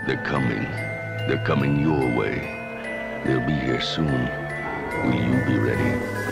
They're coming. They're coming your way. They'll be here soon. Will you be ready?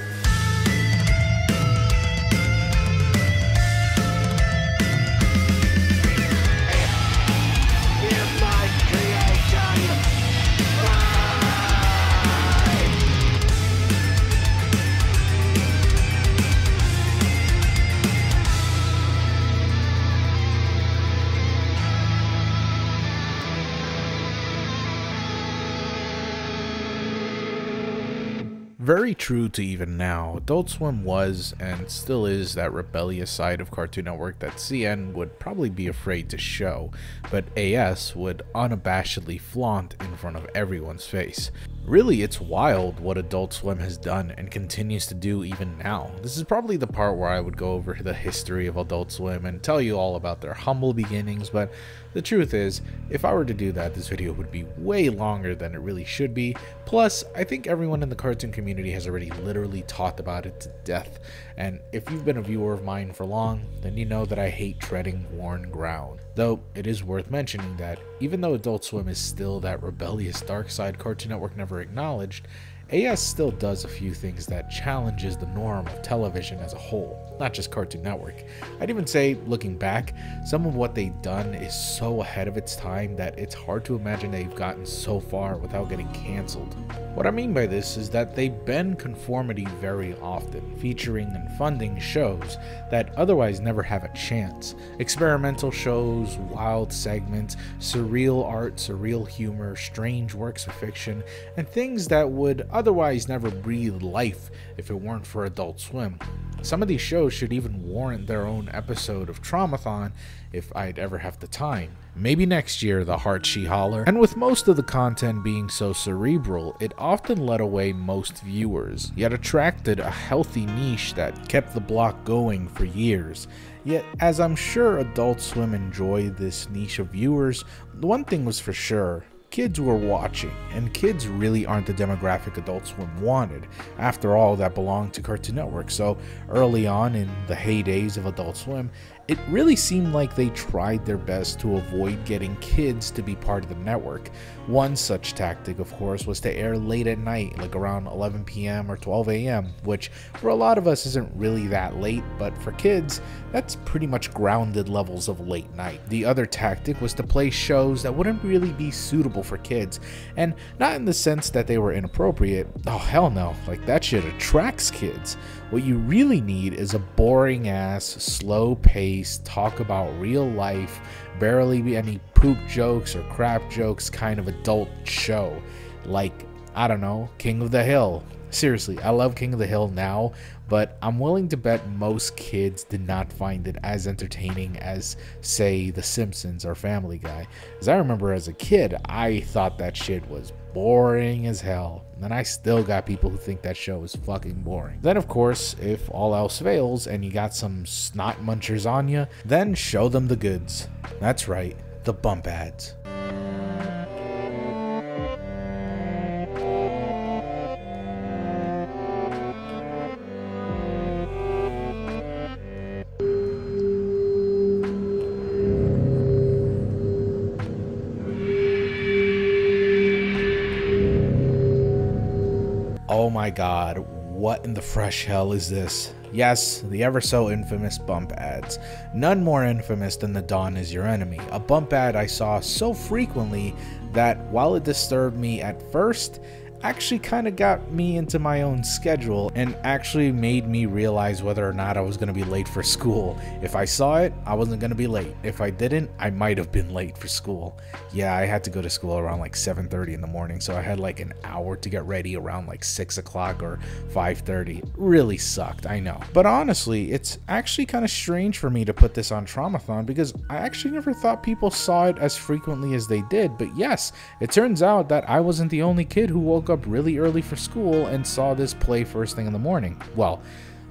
Very true to even now, Adult Swim was and still is that rebellious side of Cartoon Network that CN would probably be afraid to show, but AS would unabashedly flaunt in front of everyone's face. Really, it's wild what Adult Swim has done and continues to do even now. This is probably the part where I would go over the history of Adult Swim and tell you all about their humble beginnings, but the truth is, if I were to do that, this video would be way longer than it really should be. Plus, I think everyone in the cartoon community has already literally talked about it to death, and if you've been a viewer of mine for long, then you know that I hate treading worn ground. Though, it is worth mentioning that, even though Adult Swim is still that rebellious dark side Cartoon Network never acknowledged, AS still does a few things that challenges the norm of television as a whole, not just Cartoon Network. I'd even say, looking back, some of what they've done is so ahead of its time that it's hard to imagine they've gotten so far without getting cancelled. What I mean by this is that they bend conformity very often, featuring and funding shows that otherwise never have a chance. Experimental shows, wild segments, surreal art, surreal humor, strange works of fiction, and things that would otherwise never breathe life if it weren't for Adult Swim. Some of these shows should even warrant their own episode of Traumathon if I'd ever have the time. Maybe next year, the heart she holler. And with most of the content being so cerebral, it often led away most viewers, yet attracted a healthy niche that kept the block going for years. Yet, as I'm sure Adult Swim enjoyed this niche of viewers, one thing was for sure. Kids were watching, and kids really aren't the demographic Adult Swim wanted. After all, that belonged to Cartoon Network, so early on in the heydays of Adult Swim, it really seemed like they tried their best to avoid getting kids to be part of the network. One such tactic, of course, was to air late at night, like around 11 p.m. or 12 a.m., which for a lot of us isn't really that late, but for kids, that's pretty much grounded levels of late night. The other tactic was to play shows that wouldn't really be suitable for kids, and not in the sense that they were inappropriate. Oh hell no, like that shit attracts kids. What you really need is a boring ass, slow paced, talk about real life, barely be any poop jokes or crap jokes kind of adult show. Like, I don't know, King of the Hill. Seriously, I love King of the Hill now, but I'm willing to bet most kids did not find it as entertaining as, say, The Simpsons or Family Guy. As I remember as a kid, I thought that shit was boring as hell. And I still got people who think that show is fucking boring. Then, of course, if all else fails and you got some snot munchers on you, then show them the goods. That's right, the bump ads. Oh my god, what in the fresh hell is this? Yes, the ever so infamous bump ads. None more infamous than the Dawn is your enemy, a bump ad I saw so frequently that while it disturbed me at first, actually kind of got me into my own schedule and actually made me realize whether or not I was going to be late for school. If I saw it, I wasn't going to be late. If I didn't, I might have been late for school. Yeah, I had to go to school around like 7:30 in the morning, so I had like an hour to get ready around like 6 o'clock or 5:30. It really sucked, I know. But honestly, it's actually kind of strange for me to put this on Traumathon because I actually never thought people saw it as frequently as they did. But yes, it turns out that I wasn't the only kid who woke up really early for school and saw this play first thing in the morning. Well,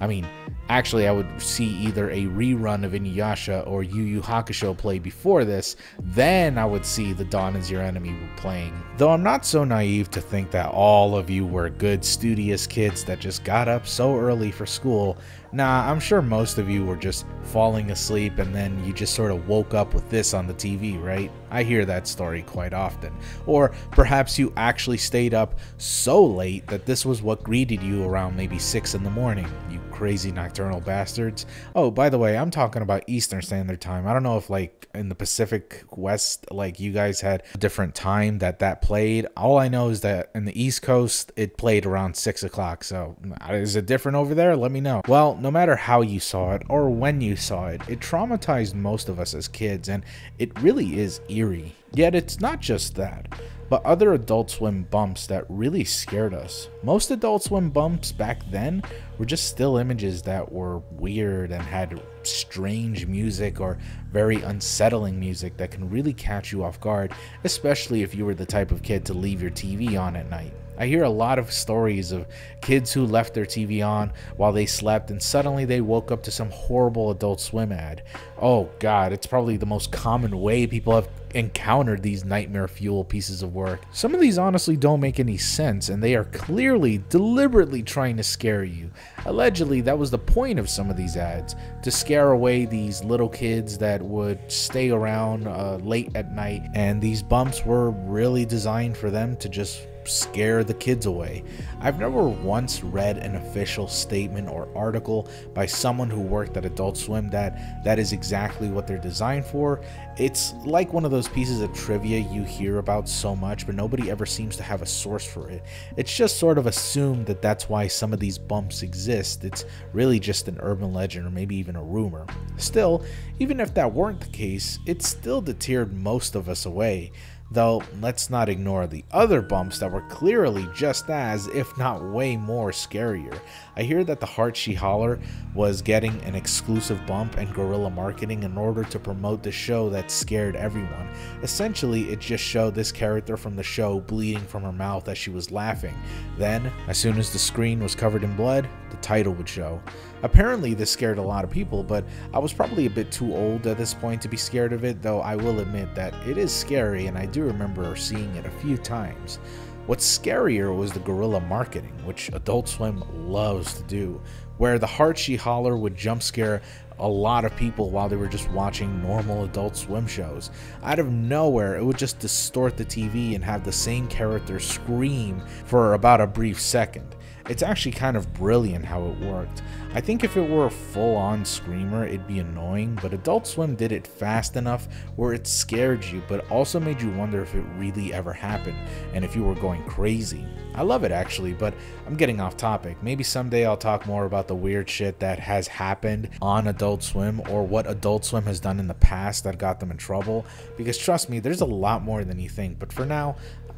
I mean, actually I would see either a rerun of Inuyasha or Yu Yu Hakusho play before this, then I would see The Dawn is Your Enemy playing. Though I'm not so naive to think that all of you were good studious kids that just got up so early for school. Nah, I'm sure most of you were just falling asleep and then you just sort of woke up with this on the TV, right? I hear that story quite often. Or perhaps you actually stayed up so late that this was what greeted you around maybe 6 in the morning, you crazy nocturnal bastards. Oh, by the way, I'm talking about Eastern Standard Time. I don't know if like in the Pacific West, like you guys had a different time that played. All I know is that in the East Coast, it played around 6 o'clock. So is it different over there? Let me know. Well, no matter how you saw it or when you saw it, it traumatized most of us as kids, and it really is eerie. Yet it's not just that, but other Adult Swim bumps that really scared us. Most Adult Swim bumps back then were just still images that were weird and had strange music or very unsettling music that can really catch you off guard, especially if you were the type of kid to leave your TV on at night. I hear a lot of stories of kids who left their TV on while they slept and suddenly they woke up to some horrible Adult Swim ad. Oh god, it's probably the most common way people have encountered these nightmare fuel pieces of work. Some of these honestly don't make any sense, and they are clearly deliberately trying to scare you. Allegedly, that was the point of some of these ads, to scare away these little kids that would stay around late at night, and these bumps were really designed for them to just scare the kids away. I've never once read an official statement or article by someone who worked at Adult Swim that is exactly what they're designed for. It's like one of those pieces of trivia you hear about so much, but nobody ever seems to have a source for it. It's just sort of assumed that that's why some of these bumps exist. It's really just an urban legend or maybe even a rumor. Still, even if that weren't the case, it still deterred most of us away. Though, let's not ignore the other bumps that were clearly just as, if not way more, scarier. I hear that the Heart She Holler was getting an exclusive bump and guerrilla marketing in order to promote the show that scared everyone. Essentially, it just showed this character from the show bleeding from her mouth as she was laughing. Then, as soon as the screen was covered in blood, the title would show. Apparently this scared a lot of people, but I was probably a bit too old at this point to be scared of it, though I will admit that it is scary and I do remember seeing it a few times. What's scarier was the guerrilla marketing, which Adult Swim loves to do, where the Heart She Holler would jump scare a lot of people while they were just watching normal Adult Swim shows. Out of nowhere, it would just distort the TV and have the same character scream for about a brief second. It's actually kind of brilliant how it worked. I think if it were a full-on screamer, it'd be annoying, but Adult Swim did it fast enough where it scared you, but also made you wonder if it really ever happened, and if you were going crazy. I love it actually, but I'm getting off topic. Maybe someday I'll talk more about the weird shit that has happened on Adult Swim, or what Adult Swim has done in the past that got them in trouble, because trust me, there's a lot more than you think, but for now,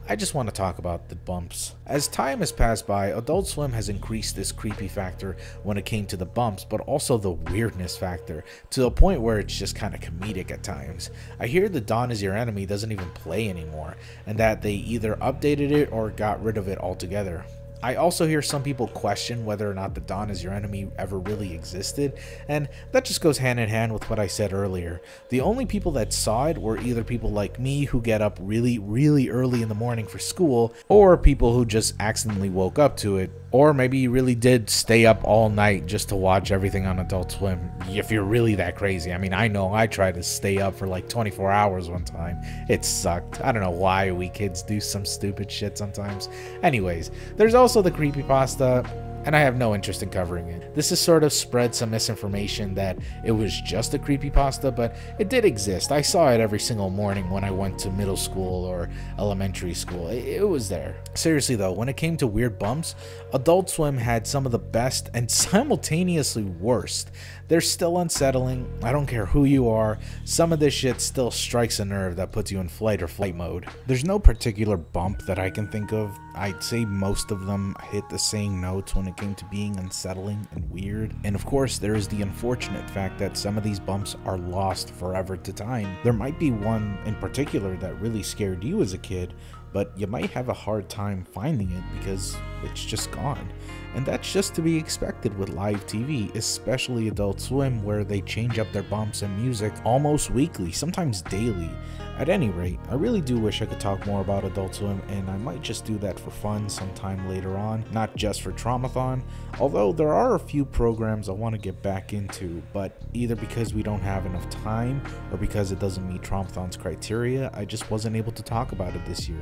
I just want to talk about the bumps. As time has passed by, Adult Swim has increased this creepy factor when it came to the bumps, but also the weirdness factor, to the point where it's just kind of comedic at times. I hear the Dawn Is Your Enemy doesn't even play anymore, and that they either updated it or got rid of it altogether. I also hear some people question whether or not the Dawn Is Your Enemy ever really existed, and that just goes hand in hand with what I said earlier. The only people that saw it were either people like me who get up really early in the morning for school, or people who just accidentally woke up to it, or maybe you really did stay up all night just to watch everything on Adult Swim, if you're really that crazy. I mean, I know I tried to stay up for like 24 hours one time. It sucked. I don't know why we kids do some stupid shit sometimes. Anyways, there's also the creepypasta, and I have no interest in covering it. This has sort of spread some misinformation that it was just a creepypasta, but it did exist. I saw it every single morning when I went to middle school or elementary school. It was there. Seriously though, when it came to weird bumps, Adult Swim had some of the best and simultaneously worst. They're still unsettling. I don't care who you are. Some of this shit still strikes a nerve that puts you in flight or flight mode. There's no particular bump that I can think of. I'd say most of them hit the same notes when it came to being unsettling and weird. And of course, there is the unfortunate fact that some of these bumps are lost forever to time. There might be one in particular that really scared you as a kid, but you might have a hard time finding it because it's just gone. And that's just to be expected with live TV, especially Adult Swim, where they change up their bumps and music almost weekly, sometimes daily. At any rate, I really do wish I could talk more about Adult Swim, and I might just do that for fun sometime later on, not just for Traumathon, although there are a few programs I want to get back into, but either because we don't have enough time or because it doesn't meet Traumathon's criteria, I just wasn't able to talk about it this year.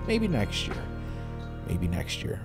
Maybe next year. Maybe next year.